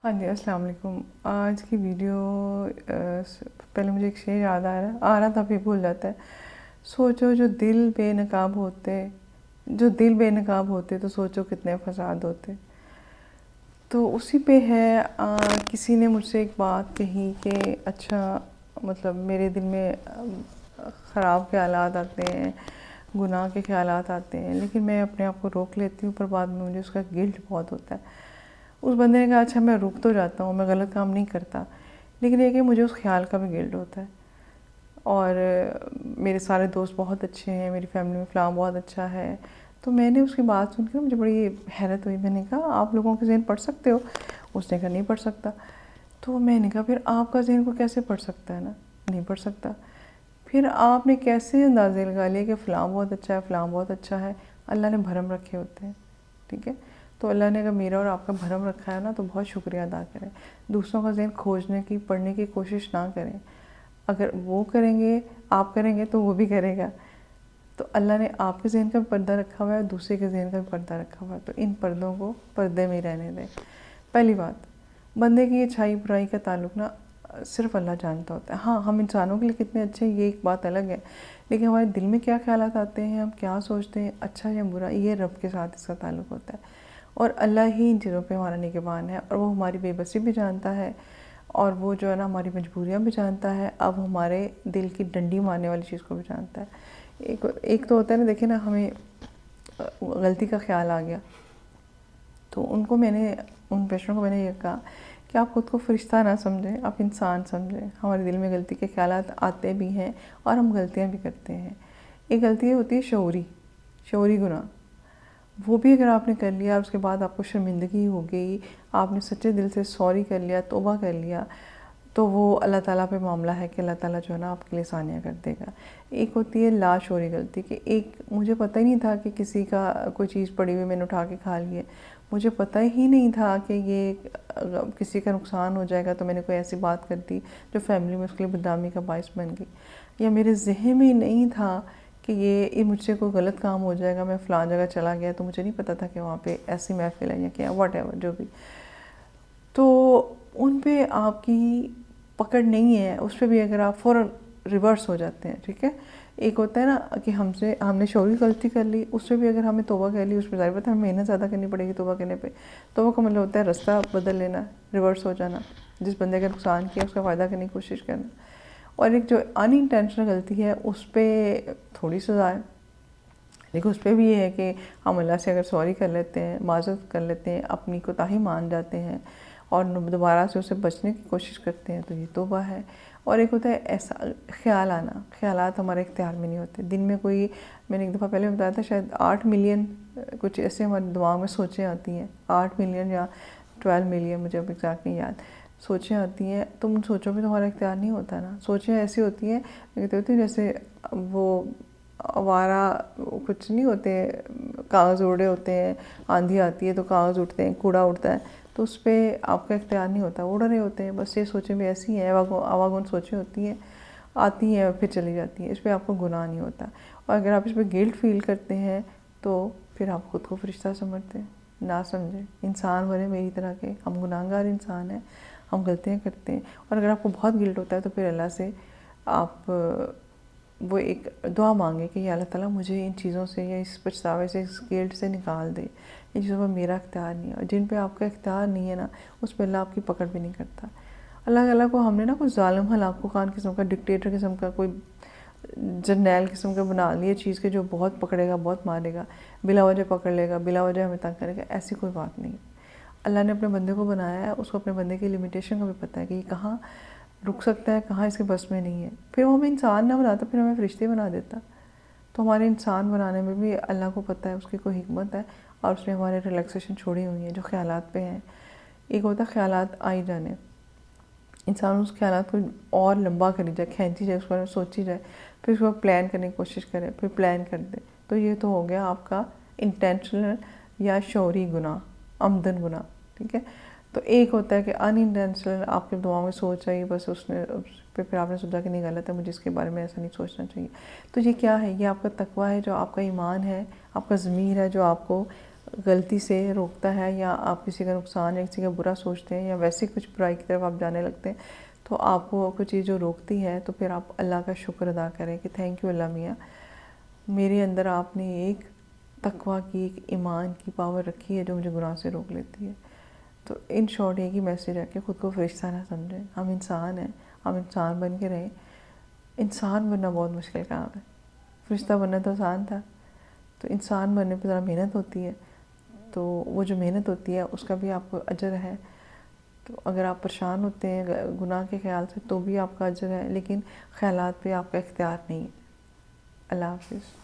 ہاں جی، السلام علیکم۔ آج کی ویڈیو پہلے مجھے ایک شعر یاد آ رہا تھا پھر بھول جاتا ہے۔ سوچو جو دل بے نقاب ہوتے تو سوچو کتنے فساد ہوتے۔ تو اسی پہ ہے، کسی نے مجھ سے ایک بات کہی کہ اچھا مطلب میرے دل میں خراب خیالات آتے ہیں، گناہ کے خیالات آتے ہیں، لیکن میں اپنے آپ کو روک لیتی ہوں، پر بعد میں مجھے اس کا گلٹ بہت ہوتا ہے۔ اس بندے نے کہا اچھا میں رک تو جاتا ہوں، میں غلط کام نہیں کرتا، لیکن یہ کہ مجھے اس خیال کا بھی گلٹ ہوتا ہے۔ اور میرے سارے دوست بہت اچھے ہیں، میری فیملی میں فلاں بہت اچھا ہے۔ تو میں نے اس کی بات سن کے مجھے بڑی حیرت ہوئی۔ میں نے کہا آپ لوگوں کے ذہن پڑھ سکتے ہو؟ اس نے کہا نہیں پڑھ سکتا۔ تو میں نے کہا پھر آپ کا ذہن کو کیسے پڑھ سکتا ہے نا؟ نہیں پڑھ سکتا۔ پھر آپ نے کیسے اندازے لگا لیا کہ فلاں بہت اچھا ہے، فلاں بہت اچھا ہے؟ اللہ نے بھرم رکھے ہوتے ہیں، ٹھیک ہے؟ تو اللہ نے اگر میرا اور آپ کا بھرم رکھا ہے نا تو بہت شکریہ ادا کریں۔ دوسروں کا ذہن کھوجنے کی، پڑھنے کی کوشش نہ کریں۔ اگر وہ کریں گے، آپ کریں گے تو وہ بھی کرے گا۔ تو اللہ نے آپ کے ذہن کا بھی پردہ رکھا ہوا ہے، دوسرے کے ذہن کا بھی پردہ رکھا ہوا ہے، تو ان پردوں کو پردے میں رہنے دیں۔ پہلی بات، بندے کی اچھائی برائی کا تعلق نا صرف اللہ جانتا ہوتا ہے۔ ہاں ہم انسانوں کے لیے کتنے اچھے ہیں یہ ایک بات الگ ہے، لیکن ہمارے دل میں کیا خیالات آتے ہیں، ہم کیا سوچتے ہیں اچھا یا برا، یہ رب کے ساتھ اس کا تعلق ہوتا ہے۔ اور اللہ ہی ان چیزوں پہ ہمارا نگہبان ہے، اور وہ ہماری بے بسی بھی جانتا ہے، اور وہ جو ہے نا ہماری مجبوریاں بھی جانتا ہے، اب ہمارے دل کی ڈنڈی مارنے والی چیز کو بھی جانتا ہے۔ ایک تو ہوتا ہے نا، دیکھیں نا ہمیں غلطی کا خیال آ گیا تو ان پیشنٹوں کو میں نے یہ کہا کہ آپ خود کو فرشتہ نہ سمجھیں، آپ انسان سمجھیں۔ ہمارے دل میں غلطی کے خیالات آتے بھی ہیں اور ہم غلطیاں بھی کرتے ہیں۔ ایک غلطی ہوتی ہے شعوری گناہ، وہ بھی اگر آپ نے کر لیا، اس کے بعد آپ کو شرمندگی ہو گئی، آپ نے سچے دل سے سوری کر لیا، توبہ کر لیا، تو وہ اللہ تعالیٰ پہ معاملہ ہے کہ اللہ تعالیٰ جو ہے نا آپ کے لیے آسانیاں کر دے گا۔ ایک ہوتی ہے لاشعوری غلطی، کہ مجھے پتہ ہی نہیں تھا کہ کسی کا کوئی چیز پڑی ہوئی میں نے اٹھا کے کھا لی ہے، مجھے پتہ ہی نہیں تھا کہ یہ کسی کا نقصان ہو جائے گا، تو میں نے کوئی ایسی بات کر دی جو فیملی میں اس کے لیے بدنامی کا باعث بن گئی، یا میرے ذہن میں نہیں تھا کہ یہ مجھ سے کوئی غلط کام ہو جائے گا، میں فلاں جگہ چلا گیا تو مجھے نہیں پتہ تھا کہ وہاں پہ ایسی محفل ہے یا کیا واٹ ایور جو بھی، تو ان پہ آپ کی پکڑ نہیں ہے، اس پہ بھی اگر آپ فوراً ریورس ہو جاتے ہیں، ٹھیک ہے؟ ایک ہوتا ہے نا کہ ہم نے شعوری غلطی کر لی، اس پہ بھی اگر ہمیں توبہ کر لی، اس پہ ظاہر بات ہے ہمیں محنت زیادہ کرنی پڑے گی توبہ کرنے پہ۔ توبہ کا مطلب ہوتا ہے رستہ بدل لینا، ریورس ہو جانا، جس بندے کا نقصان کیا اس کا فائدہ کرنے کی کوشش کرنا۔ اور ایک جو ان انٹینشنل غلطی ہے اس پہ تھوڑی سزا ہے، لیکن اس پہ بھی یہ ہے کہ ہم اللہ سے اگر سوری کر لیتے ہیں، معذرت کر لیتے ہیں، اپنی کوتاہی مان جاتے ہیں اور دوبارہ سے اسے بچنے کی کوشش کرتے ہیں تو یہ توبہ ہے۔ اور ایک ہوتا ہے ایسا خیال آنا، خیالات ہمارے اختیار میں نہیں ہوتے۔ دن میں میں نے ایک دفعہ پہلے بتایا تھا، شاید 8 ملین کچھ ایسے ہمارے دماغ میں سوچیں آتی ہیں، 8 ملین یا 12 ملین، مجھے اب ایگزیکٹ نہیں یاد، سوچیں آتی ہیں۔ تو ان سوچوں پہ تمہارا اختیار نہیں ہوتا نا۔ سوچیں ایسی ہوتی ہیں کہتے ہوتی ہیں جیسے وہ آوارہ کچھ نہیں ہوتے، کاغذ اڑے ہوتے ہیں، آندھی آتی ہے تو کاغذ اٹھتے ہیں، کوڑا اڑتا ہے، تو اس پہ آپ کا اختیار نہیں ہوتا، اڑ رہے ہوتے ہیں بس۔ یہ سوچیں بھی ایسی ہیں، آواگون سوچیں ہوتی ہیں، آتی ہیں اور پھر چلی جاتی ہیں، اس پہ آپ کو گناہ نہیں ہوتا۔ اور اگر آپ اس پہ گلٹ فیل کرتے ہیں تو پھر آپ خود کو فرشتہ سمجھتے ہیں، نہ سمجھیں، انسان بنے میری طرح کے، ہم گناہ گار انسان ہیں، ہم غلطیاں کرتے ہیں۔ اور اگر آپ کو بہت گلٹ ہوتا ہے تو پھر اللہ سے آپ وہ ایک دعا مانگے کہ یا اللہ تعالیٰ مجھے ان چیزوں سے یا اس پچھتاوے سے، اس گلٹ سے نکال دے، ان چیزوں پر میرا اختیار نہیں ہے، اور جن پہ آپ کا اختیار نہیں ہے نا اس پہ اللہ آپ کی پکڑ بھی نہیں کرتا۔ اللہ تعالیٰ کو ہم نے نا کوئی ظالم ہلاکو خان قسم کا، ڈکٹیٹر قسم کا، کوئی جرنیل قسم کا بنا لیے چیز کے جو بہت پکڑے گا، بہت مارے گا، بلا وجہ پکڑ لے گا، بلا وجہ ہمیں تنگ کرے گا، ایسی کوئی بات نہیں۔ اللہ نے اپنے بندے کو بنایا ہے، اس کو اپنے بندے کی لمیٹیشن کا بھی پتہ ہے کہ یہ کہاں رک سکتا ہے، کہاں اس کے بس میں نہیں ہے۔ پھر وہ ہمیں انسان نہ بناتا، پھر ہمیں فرشتے بنا دیتا۔ تو ہمارے انسان بنانے میں بھی اللہ کو پتہ ہے، اس کی کوئی حکمت ہے، اور اس نے ہمارے ریلیکسیشن چھوڑی ہوئی ہیں جو خیالات پہ ہیں۔ ایک ہوتا ہے خیالات آئی جانے، انسان اس خیالات کو اور لمبا کری جائے، کھینچی جائے، اس بارے میں سوچی جائے، پھر اس کو پلان کرنے کی کوشش کرے، پھر پلان کر دے، تو یہ تو ہو گیا آپ کا انٹینشنل یا شعوری گناہ، عمدن گناہ، ٹھیک ہے؟ تو ایک ہوتا ہے کہ ان انٹینشنل، آپ کے دماغ میں سوچ آئی، بس پھر آپ نے سوچا کہ نہیں غلط ہے، مجھے اس کے بارے میں ایسا نہیں سوچنا چاہیے۔ تو یہ کیا ہے؟ یہ آپ کا تقویٰ ہے، جو آپ کا ایمان ہے، آپ کا ضمیر ہے، جو آپ کو غلطی سے روکتا ہے، یا آپ کسی کا نقصان یا کسی کا برا سوچتے ہیں یا ویسے کچھ برائی کی طرف آپ جانے لگتے ہیں، تو آپ کو کوئی چیز جو روکتی ہے تو پھر آپ اللہ کا شکر ادا کریں کہ تھینک یو اللہ میاں، میرے اندر آپ نے ایک تقویٰ کی، ایک ایمان کی پاور رکھی ہے جو مجھے گناہ سے روک لیتی ہے۔ تو ان شارٹ ایک ہی میسیج ہے کہ خود کو فرشتہ نہ سمجھیں، ہم انسان ہیں، ہم انسان بن کے رہیں۔ انسان بننا بہت مشکل کام ہے، فرشتہ بننا تو آسان تھا۔ تو انسان بننے پہ ذرا محنت ہوتی ہے، تو وہ جو محنت ہوتی ہے اس کا بھی آپ کو اجر ہے۔ تو اگر آپ پریشان ہوتے ہیں گناہ کے خیال سے تو بھی آپ کا اجر ہے، لیکن خیالات پہ آپ کا اختیار نہیں ہے۔ اللہ حافظ۔